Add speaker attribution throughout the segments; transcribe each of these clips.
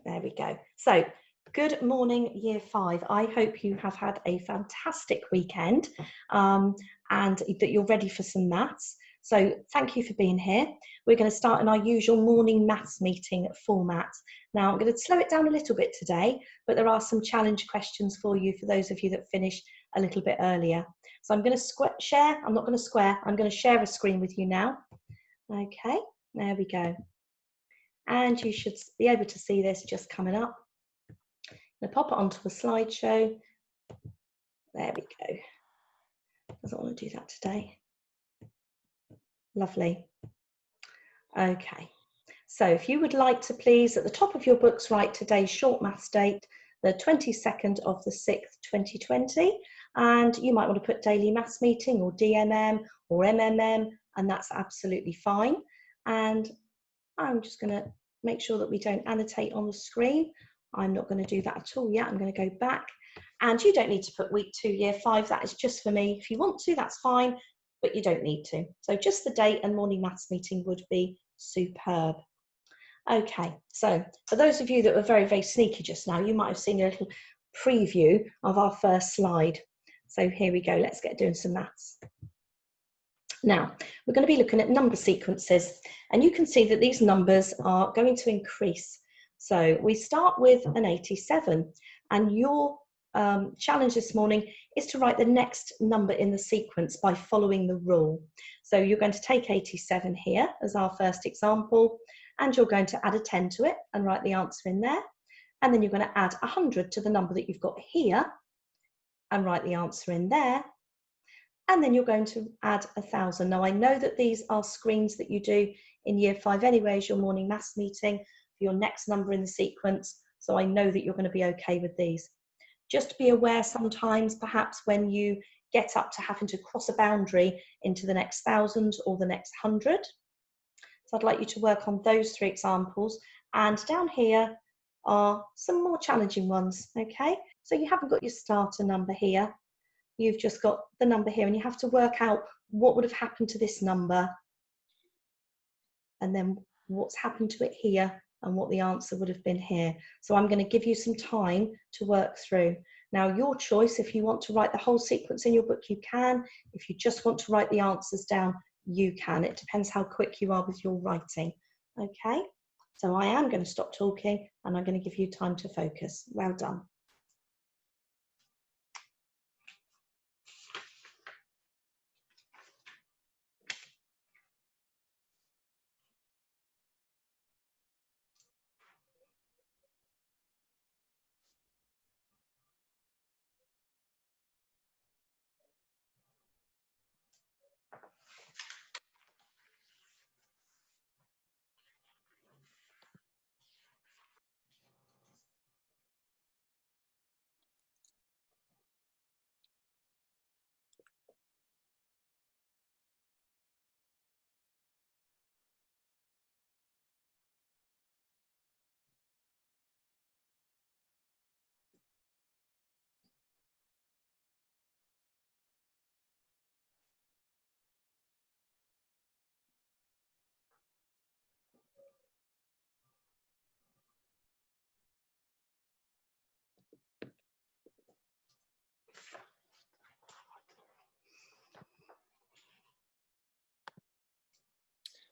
Speaker 1: There we go. So, good morning, Year 5. I hope you have had a fantastic weekend and that you're ready for some maths. So, thank you for being here. We're going to start in our usual morning maths meeting format. Now, I'm going to slow it down a little bit today, but there are some challenge questions for you for those of you that finished a little bit earlier. So, I'm going to share, I'm not going to square, I'm going to share a screen with you now. Okay, there we go. And you should be able to see this just coming up. I'm going to pop it onto a slideshow. There we go. Doesn't want to do that today. Lovely. Okay. So if you would like to please, at the top of your books, write today's short maths date, the 22nd of the 6th, 2020. And you might want to put daily maths meeting or DMM or MMM, and that's absolutely fine. And I'm just going to make sure that we don't annotate on the screen. I'm not going to do that at all yet. I'm going to go back. And you don't need to put week 2, year 5. That is just for me. If you want to, that's fine, but you don't need to. So just the date and morning maths meeting would be superb. Okay, so for those of you that were very, very sneaky just now, you might have seen a little preview of our first slide. So here we go. Let's get doing some maths. Now, we're going to be looking at number sequences, and you can see that these numbers are going to increase. So we start with an 87, and your challenge this morning is to write the next number in the sequence by following the rule. So you're going to take 87 here as our first example, and you're going to add a 10 to it and write the answer in there. And then you're going to add 100 to the number that you've got here and write the answer in there. And then you're going to add 1,000. Now, I know that these are screens that you do in year 5 anyway as your morning maths meeting for your next number in the sequence. So I know that you're going to be okay with these. Just be aware sometimes, perhaps when you get up to having to cross a boundary into the next 1,000 or the next 100. So I'd like you to work on those 3 examples. And down here are some more challenging ones, okay? So you haven't got your starter number here. You've just got the number here, and you have to work out what would have happened to this number and then what's happened to it here and what the answer would have been here. So I'm going to give you some time to work through. Now, your choice, if you want to write the whole sequence in your book, you can. If you just want to write the answers down, you can. It depends how quick you are with your writing. Okay, so I am going to stop talking and I'm going to give you time to focus. Well done.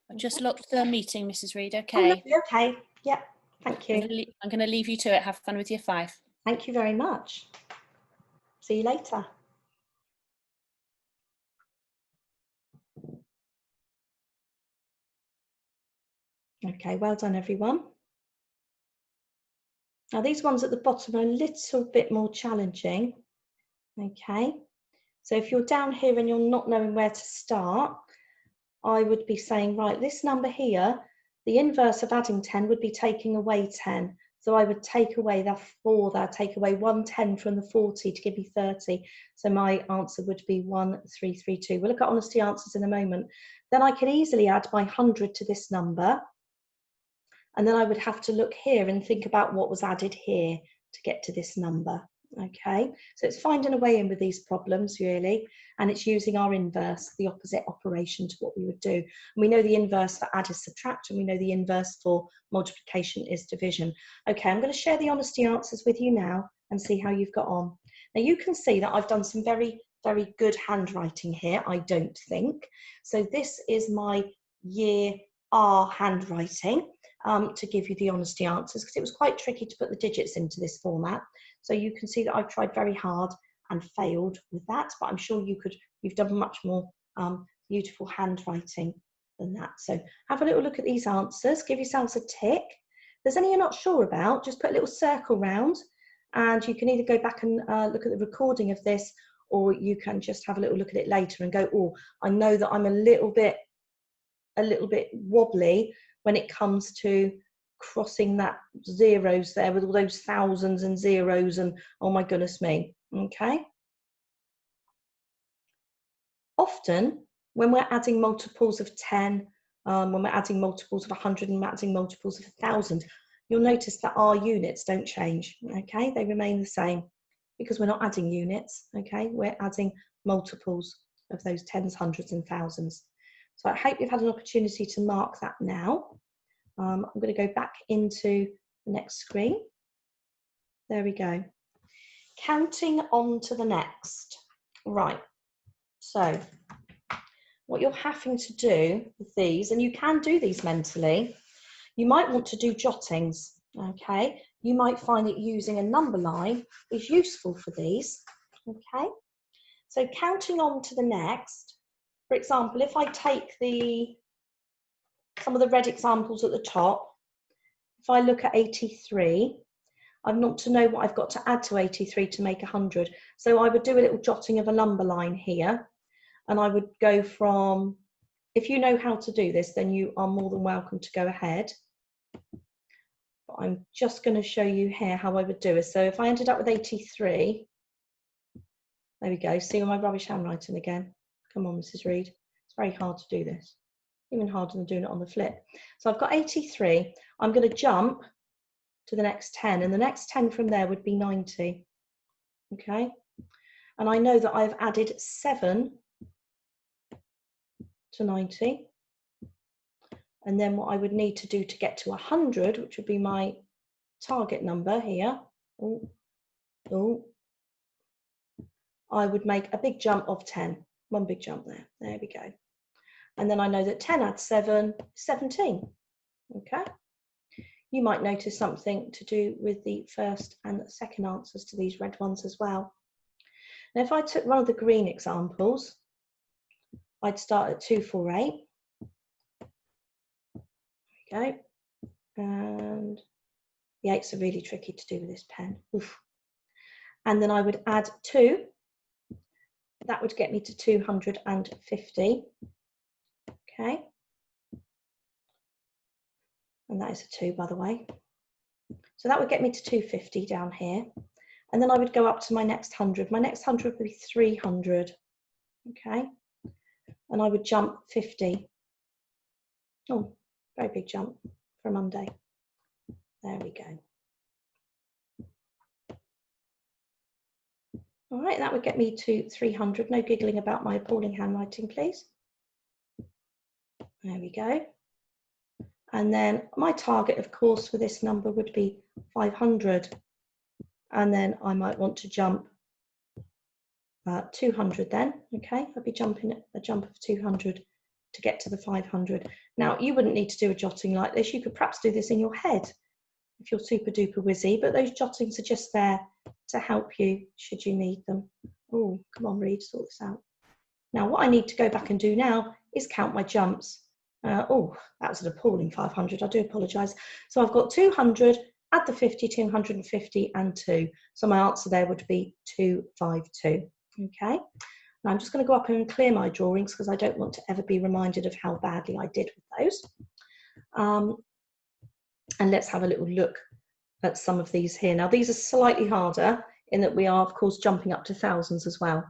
Speaker 2: I've just locked the meeting, Mrs. Reid. Okay.
Speaker 1: Oh, okay. Yep. Thank you.
Speaker 2: I'm going to leave you to it. Have fun with year 5.
Speaker 1: Thank you very much. See you later. Okay, well done, everyone. Now, these ones at the bottom are a little bit more challenging. Okay, so if you're down here and you're not knowing where to start, I would be saying, right, this number here, the inverse of adding 10 would be taking away 10. So I would take away that 4, that take away 110 from the 40 to give me 30. So my answer would be 1332. We'll look at honesty answers in a moment. Then I can easily add my 100 to this number. And then I would have to look here and think about what was added here to get to this number. Okay, so it's finding a way in with these problems really, and it's using our inverse, the opposite operation to what we would do. And we know the inverse for add is subtract, and we know the inverse for multiplication is division. Okay, I'm going to share the honesty answers with you now and see how you've got on. Now you can see that I've done some very, very good handwriting here, I don't think. So this is my year R handwriting to give you the honesty answers, because it was quite tricky to put the digits into this format. So you can see that I've tried very hard and failed with that, but I'm sure you've done much more beautiful handwriting than that. So have a little look at these answers, give yourselves a tick. If there's any you're not sure about, just put a little circle round, and you can either go back and look at the recording of this, or you can just have a little look at it later and go, oh, I know that I'm a little bit wobbly when it comes to crossing that zeros there with all those thousands and zeros and oh my goodness me. Okay, often when we're adding multiples of 10, when we're adding multiples of 100 and adding multiples of 1,000, you'll notice that our units don't change. Okay, they remain the same because we're not adding units. Okay, we're adding multiples of those tens, hundreds and thousands. So I hope you've had an opportunity to mark that now. I'm going to go back into the next screen. There we go. Counting on to the next. Right. So what you're having to do with these, and you can do these mentally, you might want to do jottings. Okay. You might find that using a number line is useful for these. Okay. So counting on to the next. For example, if I take some of the red examples at the top, if I look at 83, I want to know what I've got to add to 83 to make 100. So I would do a little jotting of a number line here, and I would go from, if you know how to do this, then you are more than welcome to go ahead. But I'm just going to show you here how I would do it. So if I ended up with 83, there we go. See all my rubbish handwriting again. Come on, Mrs. Reed. It's very hard to do this. Even harder than doing it on the flip. So I've got 83. I'm going to jump to the next 10, and the next 10 from there would be 90. Okay, and I know that I've added 7 to 90, and then what I would need to do to get to 100, which would be my target number here, I would make a big jump of 10. One big jump there. There we go. And then I know that 10 adds 7, 17. Okay. You might notice something to do with the first and second answers to these red ones as well. Now, if I took one of the green examples, I'd start at 248. There we go. And the 8s are really tricky to do with this pen. Oof. And then I would add 2. That would get me to 250. Okay. And that is a 2, by the way. So that would get me to 250 down here. And then I would go up to my next 100. My next 100 would be 300. Okay. And I would jump 50. Oh, very big jump for a Monday. There we go. All right, that would get me to 300. No giggling about my appalling handwriting, please. There we go. And then my target, of course, for this number would be 500. And then I might want to jump 200 then. Okay, I'd be jumping a jump of 200 to get to the 500. Now, you wouldn't need to do a jotting like this. You could perhaps do this in your head if you're super duper whizzy, but those jottings are just there to help you should you need them. Oh, come on, Reed, sort this out. Now, what I need to go back and do now is count my jumps. Oh, that was an appalling 500. I do apologise. So I've got 200, add the 50, 250 and 2. So my answer there would be 252. Okay. Now I'm just going to go up and clear my drawings because I don't want to ever be reminded of how badly I did with those. And let's have a little look at some of these here. Now these are slightly harder in that we are, of course, jumping up to thousands as well.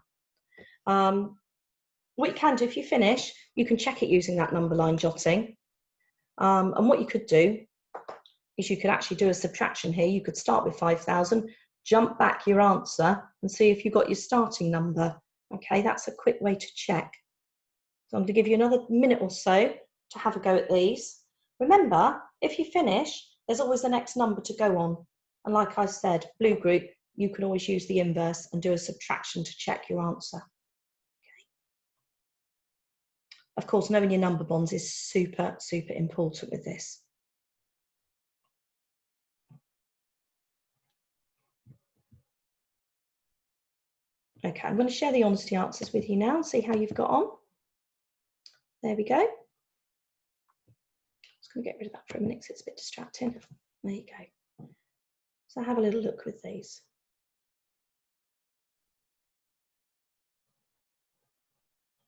Speaker 1: What you can do if you finish, you can check it using that number line jotting. And what you could do is you could actually do a subtraction here. You could start with 5,000, jump back your answer and see if you got your starting number. Okay, that's a quick way to check. So I'm going to give you another minute or so to have a go at these. Remember, if you finish, there's always the next number to go on. And like I said, blue group, you can always use the inverse and do a subtraction to check your answer. Okay. Of course, knowing your number bonds is super, super important with this. Okay, I'm going to share the honesty answers with you now and see how you've got on. There we go. Just going to get rid of that for a minute because it's a bit distracting. There you go. So have a little look with these.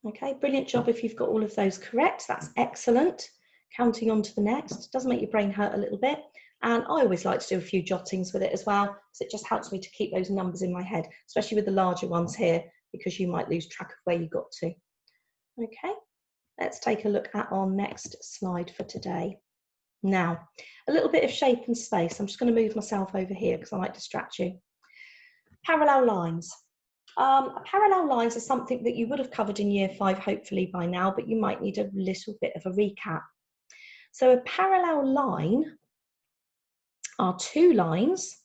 Speaker 1: Okay, brilliant job if you've got all of those correct. That's excellent. Counting on to the next. Does make your brain hurt a little bit. And I always like to do a few jottings with it as well, because it just helps me to keep those numbers in my head, especially with the larger ones here, because you might lose track of where you got to. Okay, let's take a look at our next slide for today. Now, a little bit of shape and space. I'm just going to move myself over here because I might distract you. Parallel lines. Parallel lines are something that you would have covered in year 5, hopefully by now, but you might need a little bit of a recap. So a parallel line are two lines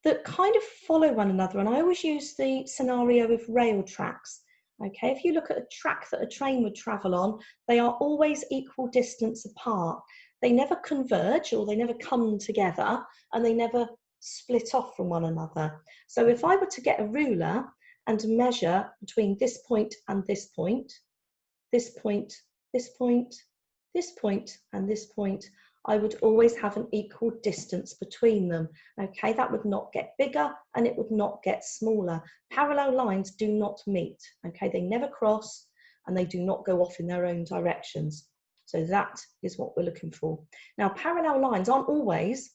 Speaker 1: that kind of follow one another. And I always use the scenario of rail tracks. Okay, if you look at a track that a train would travel on, they are always equal distance apart. They never converge or they never come together, and they never split off from one another. So if I were to get a ruler and measure between this point and this point, this point, this point, this point, and this point, I would always have an equal distance between them. Okay, that would not get bigger and it would not get smaller. Parallel lines do not meet. Okay, they never cross and they do not go off in their own directions. So that is what we're looking for. Now, parallel lines aren't always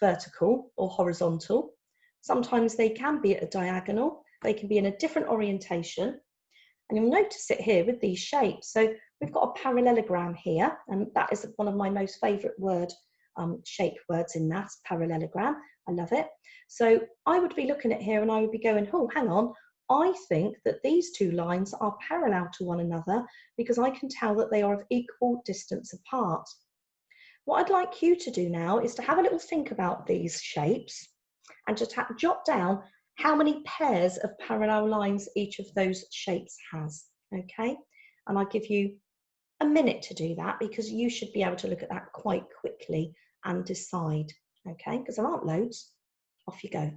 Speaker 1: vertical or horizontal. Sometimes they can be at a diagonal. They can be in a different orientation. And you'll notice it here with these shapes. So we've got a parallelogram here, and that is one of my most favourite shape words in maths, parallelogram. I love it. So I would be looking at here and I would be going, oh, hang on, I think that these two lines are parallel to one another because I can tell that they are of equal distance apart. What I'd like you to do now is to have a little think about these shapes and just jot down how many pairs of parallel lines each of those shapes has, okay? And I'll give you a minute to do that because you should be able to look at that quite quickly and decide, okay? Because there aren't loads. Off you go.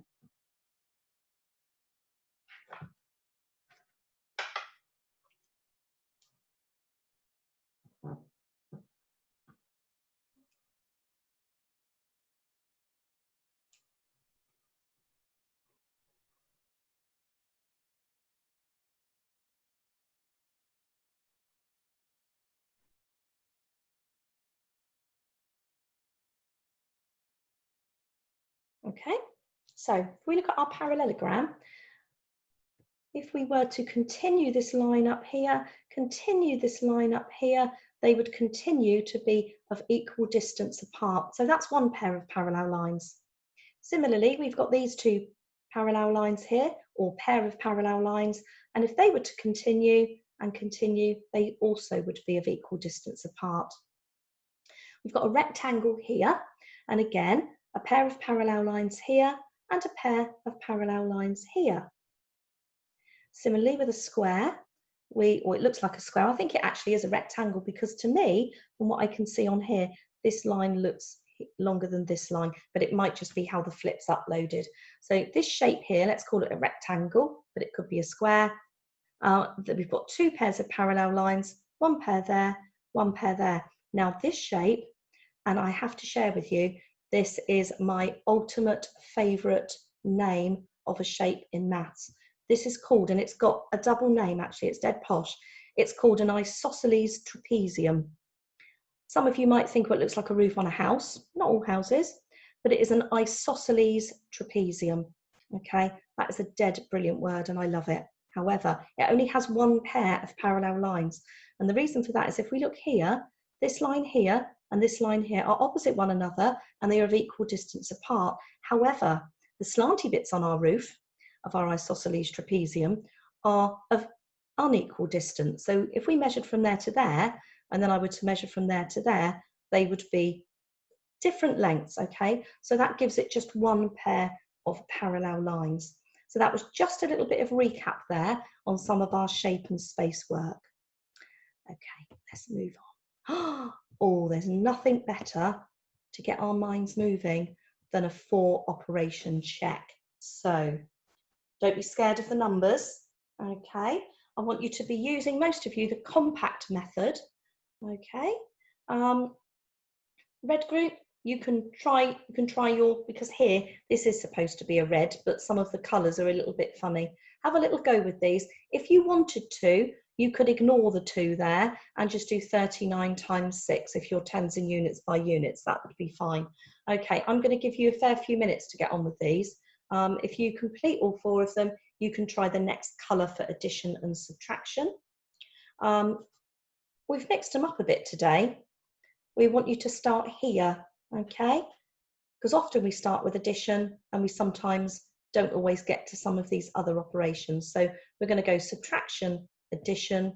Speaker 1: Okay, so if we look at our parallelogram, if we were to continue this line up here, continue this line up here, they would continue to be of equal distance apart. So that's one pair of parallel lines. Similarly, we've got these two parallel lines here, or pair of parallel lines, and if they were to continue and continue, they also would be of equal distance apart. We've got a rectangle here, and again, a pair of parallel lines here and a pair of parallel lines here. Similarly with a square, or it looks like a square, I think it actually is a rectangle because to me, from what I can see on here, this line looks longer than this line, but it might just be how the flip's uploaded. So this shape here, let's call it a rectangle, but it could be a square. We've got two pairs of parallel lines, one pair there, one pair there. Now this shape, and I have to share with you, this is my ultimate favourite name of a shape in maths. This is called, and it's got a double name actually, it's dead posh. It's called an isosceles trapezium. Some of you might think what looks like a roof on a house, not all houses, but it is an isosceles trapezium. Okay, that is a dead brilliant word and I love it. However, it only has one pair of parallel lines. And the reason for that is if we look here, this line here and this line here are opposite one another and they are of equal distance apart. However, The slanty bits on our roof of our isosceles trapezium are of unequal distance. So if we measured from there to there, and then I were to measure from there to there, they would be different lengths, okay? So that gives it just one pair of parallel lines. So that was just a little bit of recap there on some of our shape and space work. Okay, let's move on. Oh, there's nothing better to get our minds moving than a 4 operation check. So don't be scared of the numbers, okay? I want you to be using, most of you, the compact method, okay? Red group, you can try your, because here this is supposed to be a red, but some of the colours are a little bit funny. Have a little go with these. If you wanted to, you could ignore the 2 there and just do 39 times 6 if you're tens and units by units. That would be fine. Okay, I'm going to give you a fair few minutes to get on with these. If you complete all 4 of them, you can try the next colour for addition and subtraction. We've mixed them up a bit today. We want you to start here, okay? Because often we start with addition and we sometimes don't always get to some of these other operations. So we're going to go subtraction, addition,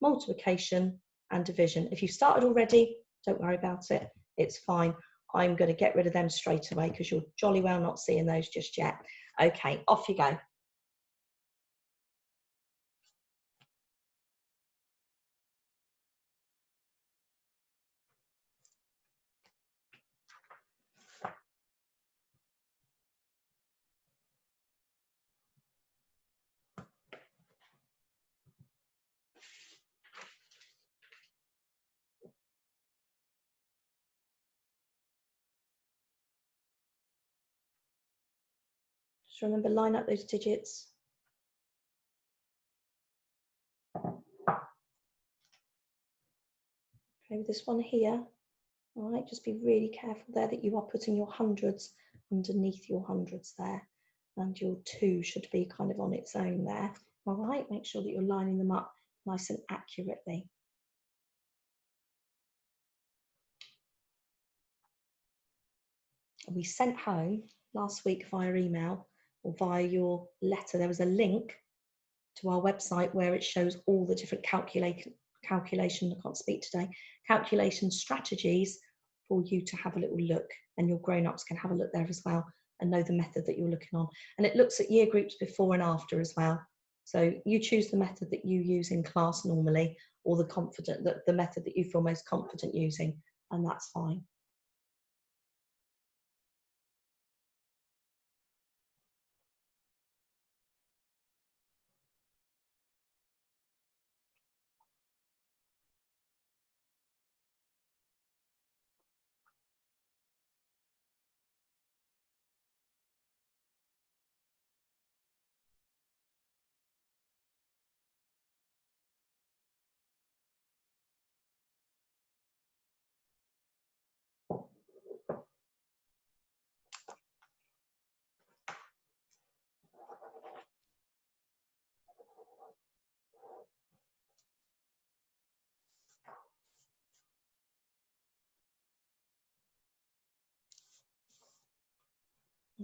Speaker 1: multiplication and division. If you started already, don't worry about it. It's fine. I'm going to get rid of them straight away because you're jolly well not seeing those just yet. Okay, off you go. Just remember, line up those digits. Okay, with this one here, all right, just be really careful there that you are putting your hundreds underneath your hundreds there, and your 2 should be kind of on its own there. All right, make sure that you're lining them up nice and accurately. We sent home last week via email or via your letter, there was a link to our website where it shows all the different calculation, I can't speak today, calculation strategies for you to have a little look, and your grown-ups can have a look there as well and know the method that you're looking on. And it looks at year groups before and after as well. So you choose the method that you use in class normally, or the method that you feel most confident using, and that's fine.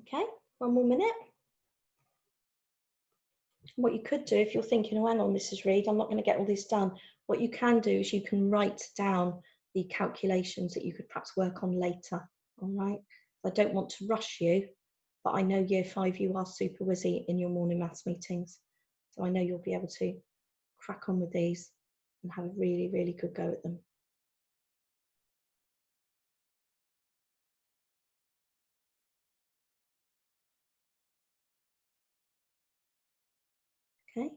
Speaker 1: Okay, one more minute. What you could do, if you're thinking, oh, hang on, Mrs. Reid, I'm not going to get all this done, what you can do is you can write down the calculations that you could perhaps work on later, all right? I don't want to rush you, but I know year 5 you are super busy in your morning maths meetings, so I know you'll be able to crack on with these and have a really, really good go at them. Okay.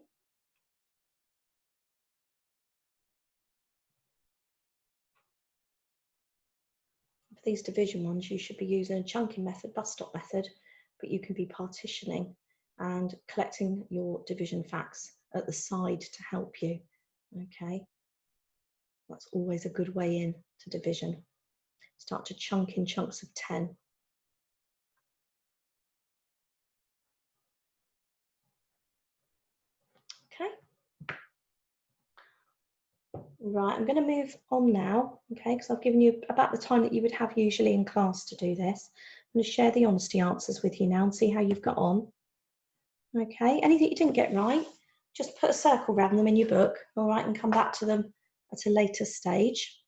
Speaker 1: For these division ones, you should be using a chunking method, bus stop method, but you can be partitioning and collecting your division facts at the side to help you. Okay, that's always a good way in to division. Start to chunk in chunks of 10. Okay. Right, I'm going to move on now, okay, because I've given you about the time that you would have usually in class to do this. going to share the honesty answers with you now and see how you've got on. Okay, anything you didn't get right, just put a circle around them in your book, all right, and come back to them at a later stage.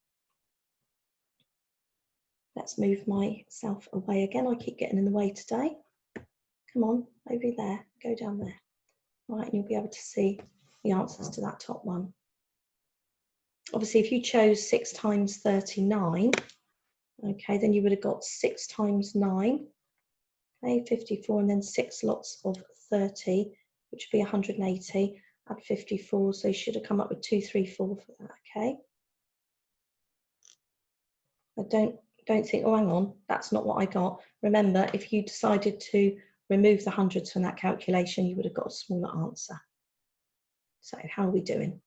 Speaker 1: Let's move myself away again. I keep getting in the way today. Come on, over there, go down there. All right, and you'll be able to see the answers to that top one. Obviously, if you chose 6 times 39, okay, then you would have got 6 times 9, okay, 54, and then 6 lots of 30, which would be 180, add 54, so you should have come up with 234 for that, okay? I don't think, oh, hang on, that's not what I got. Remember, if you decided to remove the hundreds from that calculation, you would have got a smaller answer. So how are we doing?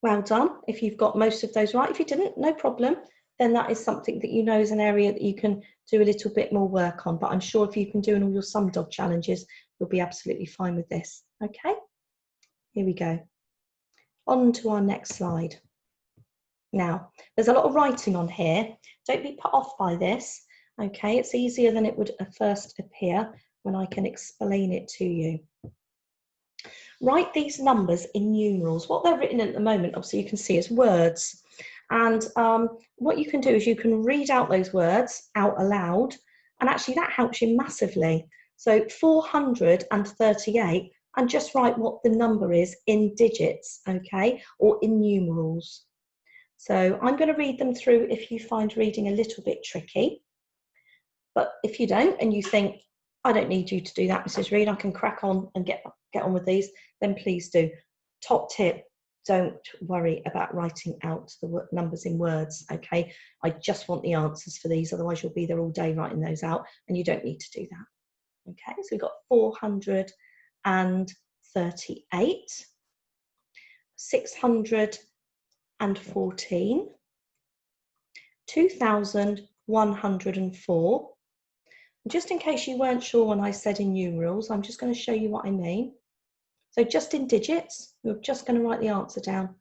Speaker 1: Well done. If you've got most of those right, if you didn't, no problem. Then that is something that you know is an area that you can do a little bit more work on. But I'm sure if you've been doing all your sum dog challenges, you'll be absolutely fine with this. Okay, here we go. On to our next slide. Now, there's a lot of writing on here. Don't be put off by this. Okay, it's easier than it would first appear when I can explain it to you. Write these numbers in numerals. What they're written at the moment, obviously you can see, is words. And what you can do is you can read out those words out aloud, and actually that helps you massively. So 438, and just write what the number is in digits, okay, or in numerals. So I'm going to read them through if you find reading a little bit tricky. But if you don't, and you think, I don't need you to do that, Mrs. Reid, I can crack on and get on with these, then please do. Top tip, don't worry about writing out the numbers in words, okay? I just want the answers for these, otherwise you'll be there all day writing those out, and you don't need to do that. Okay, so we've got 438, 614, 2,104. Just in case you weren't sure when I said in numerals, I'm just going to show you what I mean. So just in digits, you're just going to write the answer down.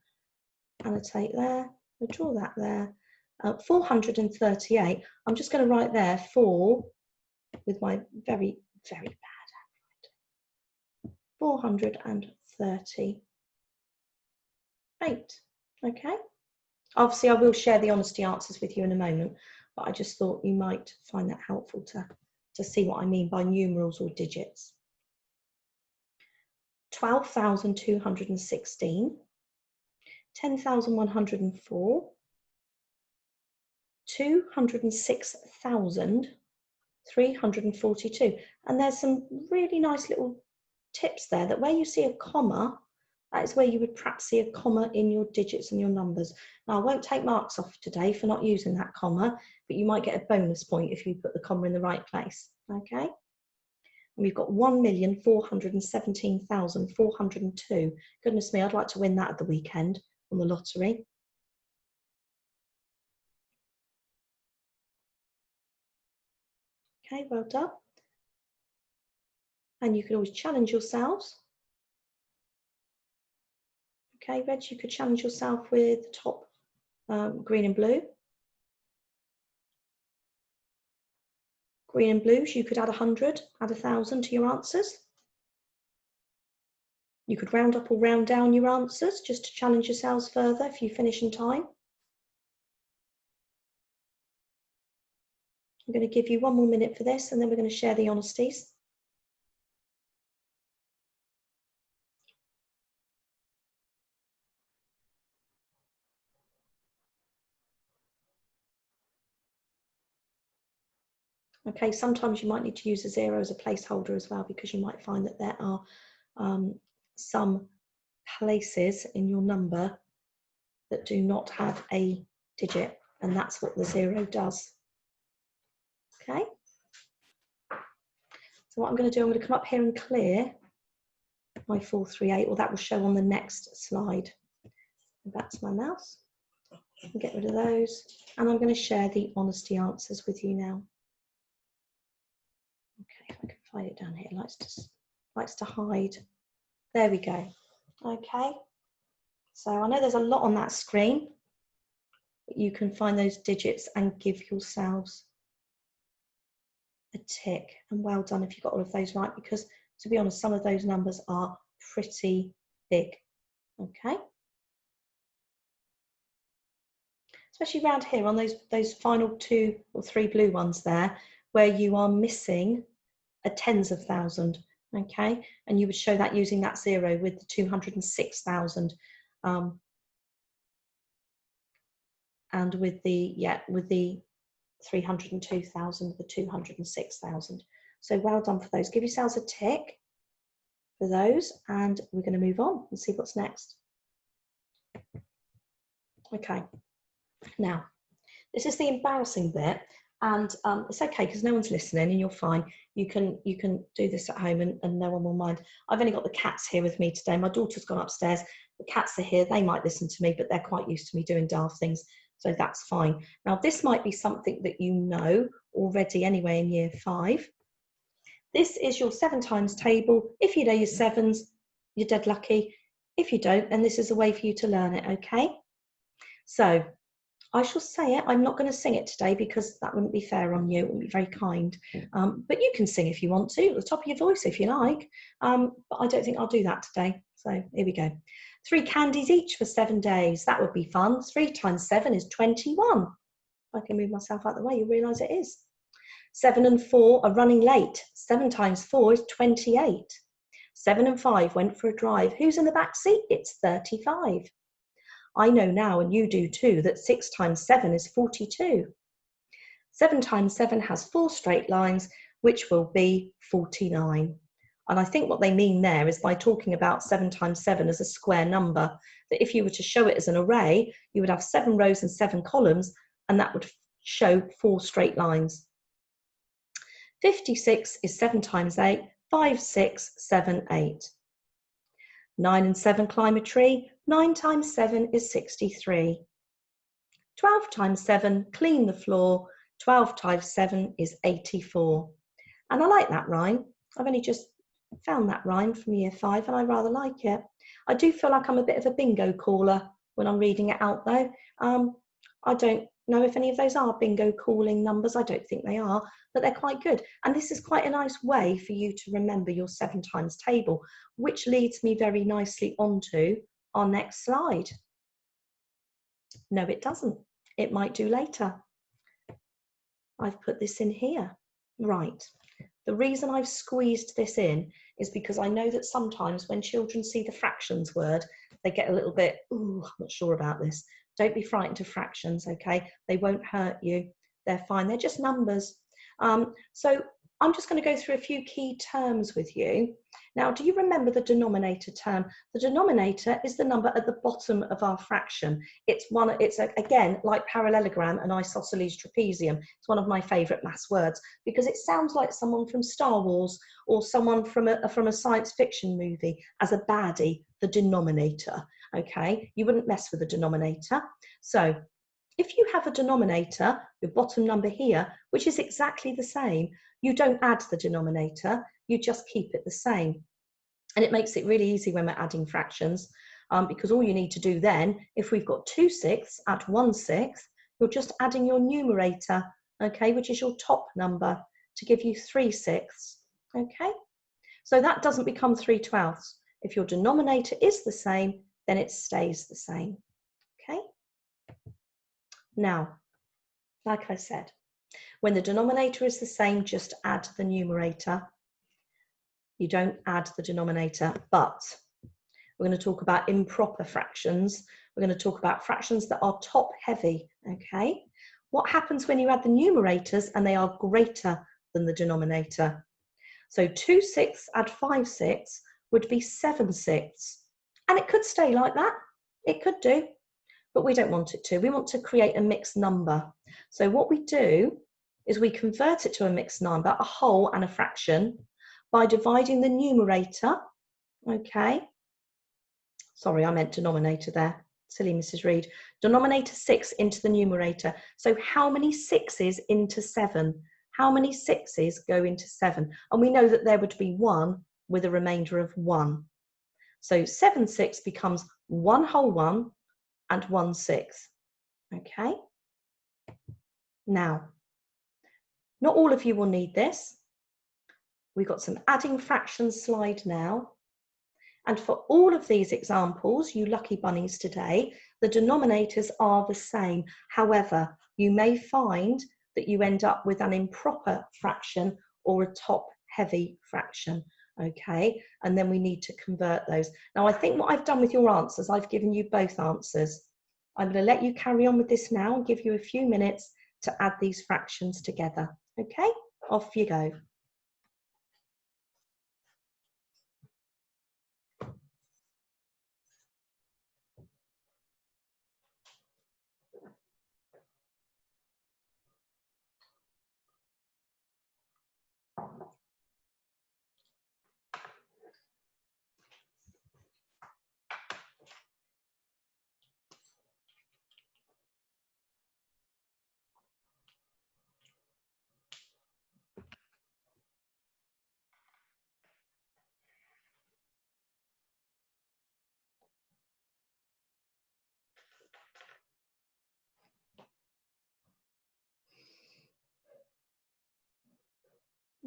Speaker 1: Annotate there, we'll draw that there. 438, I'm just going to write there 4 with my very, very bad handwriting. 438, okay? Obviously, I will share the honesty answers with you in a moment, but I just thought you might find that helpful to see what I mean by numerals or digits. 12,216, 10,104, 206,342. And there's some really nice little tips there, that where you see a comma, that is where you would perhaps see a comma in your digits and your numbers. Now, I won't take marks off today for not using that comma, but you might get a bonus point if you put the comma in the right place, okay? And we've got 1,417,402. Goodness me, I'd like to win that at the weekend on the lottery. Okay, well done. And you can always challenge yourselves. Okay, Reg, you could challenge yourself with the top green and blue. Green and blues, you could add 100, add 1,000 to your answers. You could round up or round down your answers just to challenge yourselves further if you finish in time. I'm going to give you 1 more minute for this, and then we're going to share the honesties. Okay, sometimes you might need to use a 0 as a placeholder as well, because you might find that there are some places in your number that do not have a digit, and that's what the 0 does. Okay, so what I'm going to do, I'm going to come up here and clear my 438, or that will show on the next slide. Go back to my mouse and get rid of those, and I'm going to share the honesty answers with you now. Okay, if I can find it down here, it likes to hide. There we go. Okay, so I know there's a lot on that screen, but you can find those digits and give yourselves a tick, and well done if you got all of those right, because to be honest, some of those numbers are pretty big. Okay. Especially around here on those final 2 or 3 blue ones there, where you are missing a tens of thousand. Okay, and you would show that using that 0 with the 206,000, and with the 302,000, the 206,000. So well done for those. Give yourselves a tick for those, and we're going to move on and see what's next. Okay, now this is the embarrassing bit, and it's okay because no one's listening and you're fine. You can do this at home and no one will mind. I've only got the cats here with me today. My daughter's gone upstairs. The cats are here. They might listen to me, but they're quite used to me doing daft things, so that's fine. Now this might be something that you know already anyway in year 5. This is your 7 times table. If you know your 7s, you're dead lucky. If you don't, then this is a way for you to learn it, okay? So I shall say it. I'm not going to sing it today because that wouldn't be fair on you. It wouldn't be very kind. But you can sing if you want to, at the top of your voice if you like. But I don't think I'll do that today. So here we go. 3 candies each for 7 days. That would be fun. 3 times 7 is 21. If I can move myself out of the way, you'll realise it is. 7 and 4 are running late. 7 times 4 is 28. 7 and 5 went for a drive. Who's in the back seat? It's 35. I know now, and you do too, that 6 times 7 is 42. 7 times 7 has 4 straight lines, which will be 49. And I think what they mean there is by talking about 7 times 7 as a square number, that if you were to show it as an array, you would have 7 rows and 7 columns, and that would show 4 straight lines. 56 is 7 times 8, 5, 6, 7, 8. 9 and 7 climb a tree. 9 times 7 is 63. 12 times 7 clean the floor. 12 times 7 is 84. And I like that rhyme. I've only just found that rhyme from year 5 and I rather like it. I do feel like I'm a bit of a bingo caller when I'm reading it out though. I don't know if any of those are bingo calling numbers. I don't think they are, but they're quite good. And this is quite a nice way for you to remember your 7 times table, which leads me very nicely onto our next slide. No, it doesn't. It might do later. I've put this in here. Right. The reason I've squeezed this in is because I know that sometimes when children see the fractions word, they get a little bit, ooh, I'm not sure about this. Don't be frightened of fractions, okay? They won't hurt you. They're fine. They're just numbers. So I'm just going to go through a few key terms with you. Now, do you remember the denominator term? The denominator is the number at the bottom of our fraction. It's again, like parallelogram and isosceles trapezium. It's one of my favourite maths words because it sounds like someone from Star Wars or someone from a science fiction movie as a baddie, the denominator. Okay, you wouldn't mess with the denominator. So if you have a denominator, your bottom number here, which is exactly the same, you don't add the denominator, you just keep it the same. And it makes it really easy when we're adding fractions, because all you need to do then, if we've got 2 sixths at 1/6, you're just adding your numerator, okay, which is your top number, to give you 3 sixths, okay? So that doesn't become 3/12. If your denominator is the same, then it stays the same, okay? Now, like I said, when the denominator is the same, just add the numerator. You don't add the denominator, but we're going to talk about improper fractions. We're going to talk about fractions that are top heavy, okay? What happens when you add the numerators and they are greater than the denominator? So 2 sixths add 5 sixths would be 7 sixths. And it could stay like that. It could do, but we don't want it to. We want to create a mixed number. So what we do is we convert it to a mixed number, a whole and a fraction, by dividing the numerator, okay? Sorry, I meant denominator there. Silly Mrs. Reed. Denominator 6 into the numerator. So how many 6s into 7? How many 6s go into 7? And we know that there would be 1 with a remainder of 1. So 7 6 becomes 1 whole 1 and 1 6. Okay? Now, Not all of you will need this. We've got some adding fractions slide now. And for all of these examples, you lucky bunnies today, the denominators are the same. However, you may find that you end up with an improper fraction or a top-heavy fraction, okay? And then we need to convert those. Now, I think what I've done with your answers, I've given you both answers. I'm going to let you carry on with this now and give you a few minutes to add these fractions together, okay? Off you go.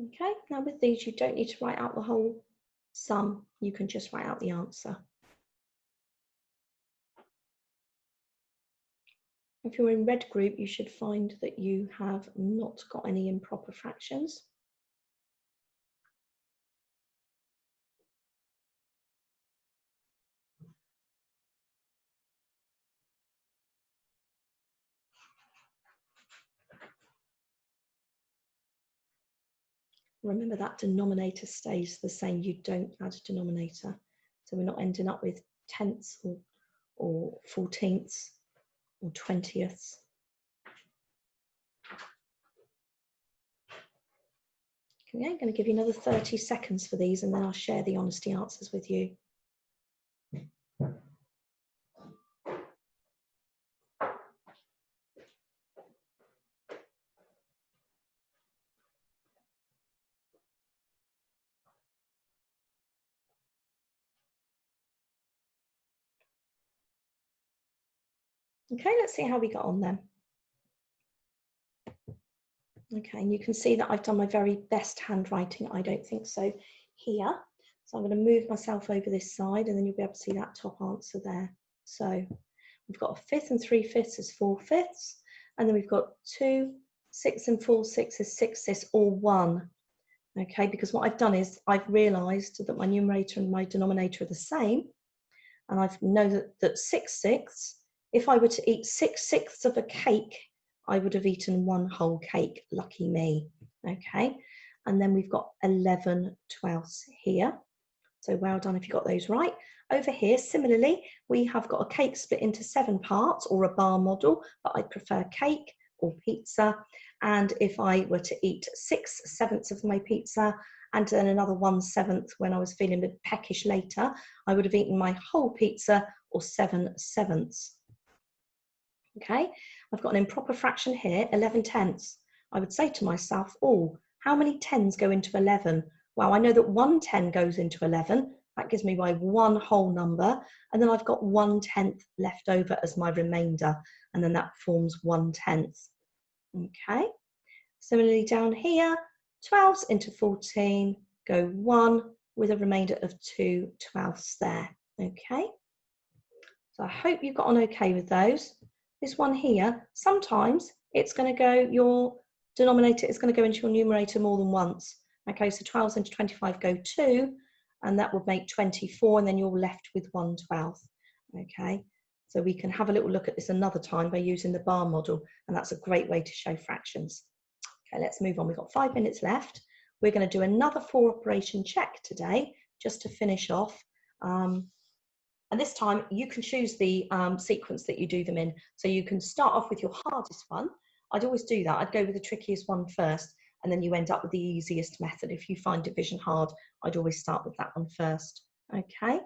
Speaker 1: Okay, now with these, you don't need to write out the whole sum. You can just write out the answer. If you're in red group, you should find that you have not got any improper fractions. Remember that denominator stays the same. You don't add a denominator. So we're not ending up with tenths or 14ths or 20ths. Okay, I'm going to give you another 30 seconds for these and then I'll share the honesty answers with you. Okay, let's see how we got on then. Okay, and you can see that I've done my very best handwriting, I don't think so, here. So I'm going to move myself over this side and then you'll be able to see that top answer there. So we've got 1/5 and 3/5 is 4/5. And then we've got 2, 6 and 4/6 is 6/6 or 1. Okay, because what I've done is I've realised that my numerator and my denominator are the same. And I know that 6/6, if I were to eat 6/6 of a cake, I would have eaten 1 whole cake, lucky me, okay? And then we've got 11/12 here. So well done if you got those right. Over here, similarly, we have got a cake split into 7 parts or a bar model, but I prefer cake or pizza. And if I were to eat 6/7 of my pizza and then another 1/7 when I was feeling a bit peckish later, I would have eaten my whole pizza or 7/7. Okay, I've got an improper fraction here, 11/10. I would say to myself, oh, how many 10s go into 11? Well, I know that 1 10 goes into 11. That gives me my 1 whole number. And then I've got 1/10 left over as my remainder. And then that forms 1/10. Okay, similarly down here, 12s into 14 go 1 with a remainder of 2/12 there. Okay, so I hope you got on okay with those. This one here, sometimes it's going to go, your denominator is going to go into your numerator more than once. Okay, so 12s into 25 go 2, and that would make 24, and then you're left with 1/12. Okay, so we can have a little look at this another time by using the bar model, and that's a great way to show fractions. Okay, let's move on. We've got 5 minutes left. We're going to do another 4 operation check today, just to finish off. And this time you can choose the sequence that you do them in. So you can start off with your hardest one. I'd always do that. I'd go with the trickiest one first, and then you end up with the easiest method. If you find division hard, I'd always start with that one first. Okay.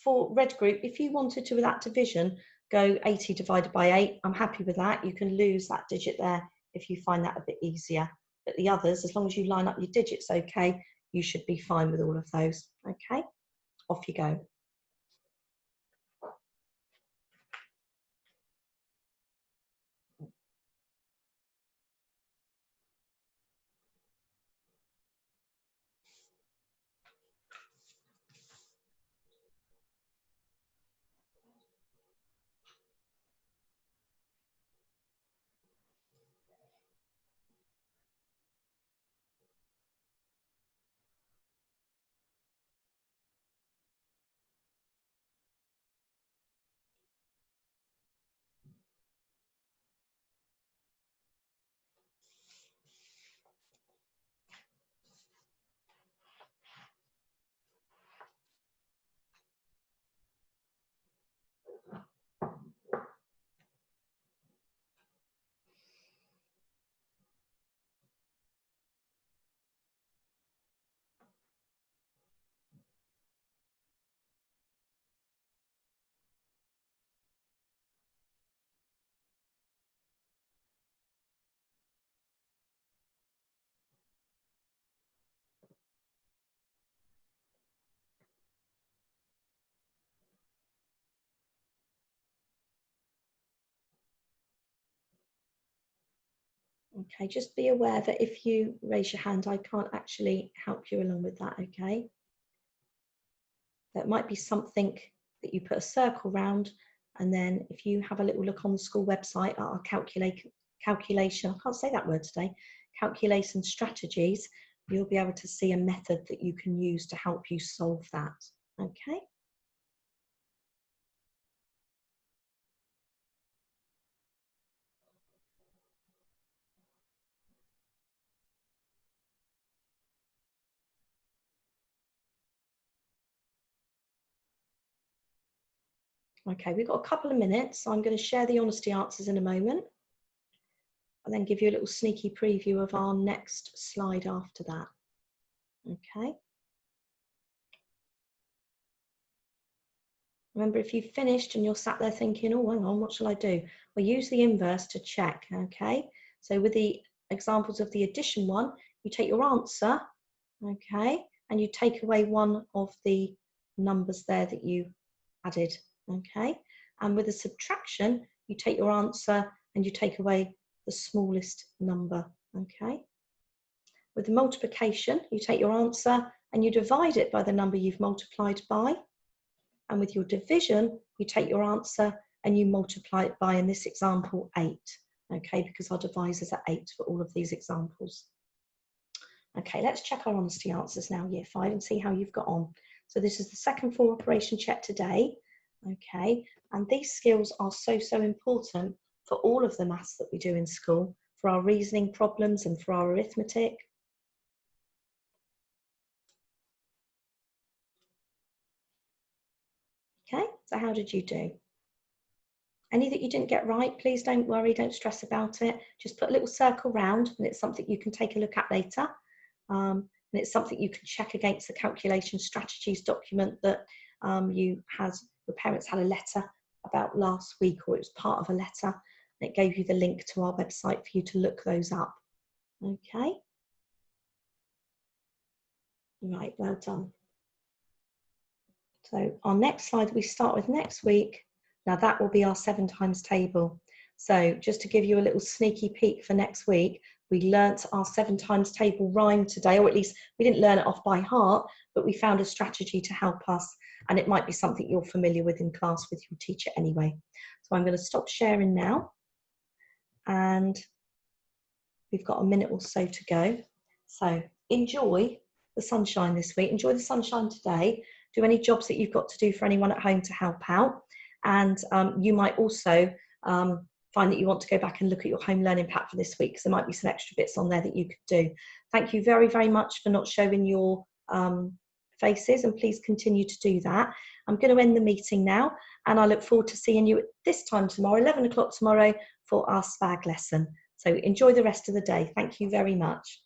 Speaker 1: For red group, if you wanted to, with that division, go 80 divided by 8, I'm happy with that. You can lose that digit there if you find that a bit easier. But the others, as long as you line up your digits okay, you should be fine with all of those. Okay. Off you go. Okay, just be aware that if you raise your hand, I can't actually help you along with that, okay? That might be something that you put a circle round, and then if you have a little look on the school website at our calculation, I can't say that word today, calculation strategies, you'll be able to see a method that you can use to help you solve that, okay? Okay, we've got a couple of minutes, so I'm going to share the honesty answers in a moment, and then give you a little sneaky preview of our next slide after that, okay? Remember, if you've finished and you're sat there thinking, oh, hang on, what shall I do? Well, use the inverse to check, okay? So with the examples of the addition one, you take your answer, okay? And you take away one of the numbers there that you added, okay? And with the subtraction, you take your answer and you take away the smallest number, okay? With the multiplication, you take your answer and you divide it by the number you've multiplied by. And with your division, you take your answer and you multiply it by, in this example, 8. Okay, because our divisors are 8 for all of these examples. Okay, let's check our honesty answers now, year 5, and see how you've got on. So this is the second full operation check today. Okay, and these skills are so important for all of the maths that we do in school, for our reasoning problems and for our arithmetic. Okay, so how did you do? Any that you didn't get right, please don't worry, don't stress about it. Just put a little circle round, and it's something you can take a look at later. And it's something you can check against the calculation strategies document that your parents had a letter about last week, or it was part of a letter, and it gave you the link to our website for you to look those up. Okay. Right, well done. So our next slide we start with next week. Now that will be our 7 times table. So just to give you a little sneaky peek for next week, we learnt our 7 times table rhyme today, or at least we didn't learn it off by heart, but we found a strategy to help us, and it might be something you're familiar with in class with your teacher anyway. So I'm going to stop sharing now, and we've got a minute or so to go. So enjoy the sunshine this week, enjoy the sunshine today. Do any jobs that you've got to do for anyone at home to help out. And you might also find that you want to go back and look at your home learning pack for this week, because there might be some extra bits on there that you could do. Thank you very, very much for not showing your faces, and please continue to do that. I'm going to end the meeting now, and I look forward to seeing you at this time tomorrow, 11 o'clock tomorrow, for our SPAG lesson. So enjoy the rest of the day. Thank you very much.